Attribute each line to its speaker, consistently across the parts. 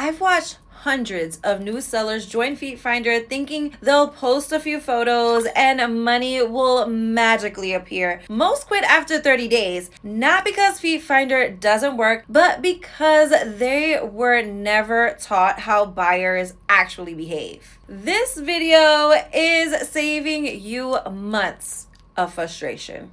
Speaker 1: I've watched hundreds of new sellers join FeetFinder thinking they'll post a few photos and money will magically appear. Most quit after 30 days, not because FeetFinder doesn't work, but because they were never taught how buyers actually behave. This video is saving you months of frustration.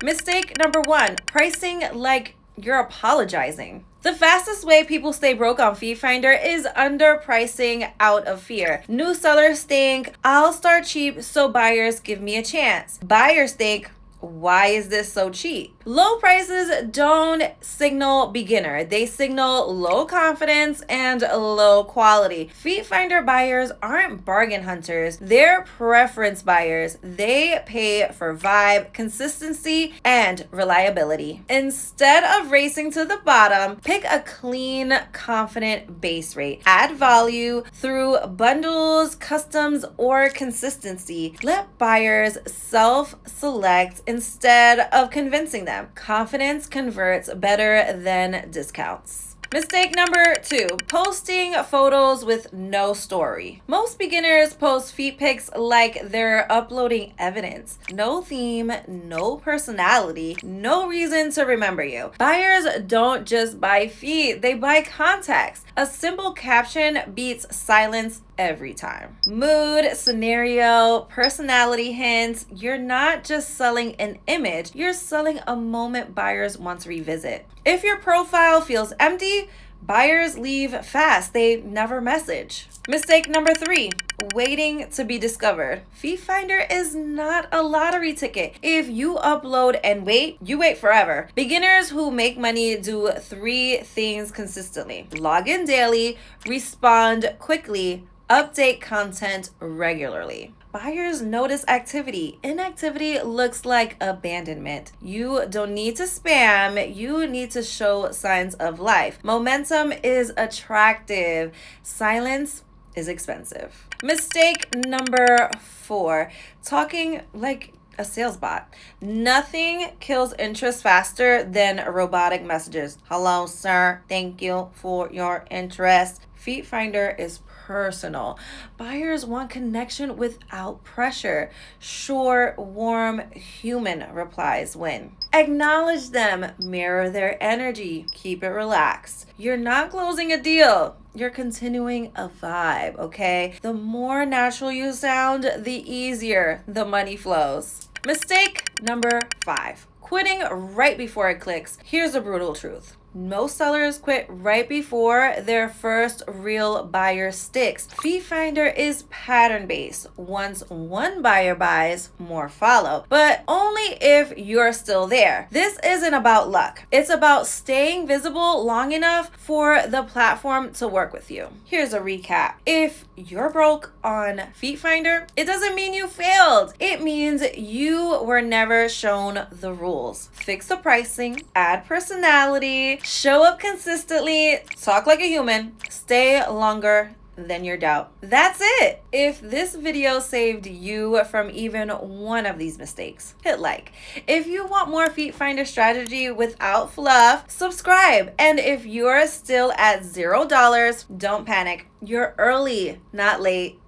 Speaker 1: Mistake number 1, pricing like you're apologizing. The fastest way people stay broke on FeetFinder is underpricing out of fear. New sellers think, I'll start cheap so buyers give me a chance. Buyers think, why is this so cheap? Low prices don't signal beginner. They signal low confidence and low quality. FeetFinder buyers aren't bargain hunters. They're preference buyers. They pay for vibe, consistency, and reliability. Instead of racing to the bottom, pick a clean, confident base rate. Add value through bundles, customs, or consistency. Let buyers self-select instead of convincing them. Confidence converts better than discounts. Mistake number 2, posting photos with no story. Most beginners post feet pics like they're uploading evidence. No theme, no personality, no reason to remember you. Buyers don't just buy feet, they buy context. A simple caption beats silence every time. Mood, scenario, personality hints. You're not just selling an image, you're selling a moment buyers want to revisit. If your profile feels empty, buyers leave fast. They never message. Mistake number 3, waiting to be discovered. FeetFinder is not a lottery ticket. If you upload and wait, you wait forever. Beginners who make money do 3 things consistently: log in daily, respond quickly, update content regularly. Buyers notice activity. Inactivity looks like abandonment. You don't need to spam. You need to show signs of life. Momentum is attractive. Silence is expensive. Mistake number 4, talking like a sales bot. Nothing kills interest faster than robotic messages. Hello, sir. Thank you for your interest. FeetFinder is personal. Buyers want connection without pressure. Short, warm, human replies win. Acknowledge them, mirror their energy, keep it relaxed. You're not closing a deal. You're continuing a vibe, okay? The more natural you sound, the easier the money flows. Mistake number 5, quitting right before it clicks. Here's the brutal truth. Most sellers quit right before their first real buyer sticks. FeetFinder is pattern-based. Once one buyer buys, more follow, but only if you're still there. This isn't about luck. It's about staying visible long enough for the platform to work with you. Here's a recap. If you're broke on FeetFinder, it doesn't mean you failed. It means you were never shown the rules. Fix the pricing, add personality, show up consistently, talk like a human, stay longer than your doubt. That's it. If this video saved you from even one of these mistakes, hit like. If you want more FeetFinder strategy without fluff, subscribe. And if you're still at $0, don't panic. You're early, not late.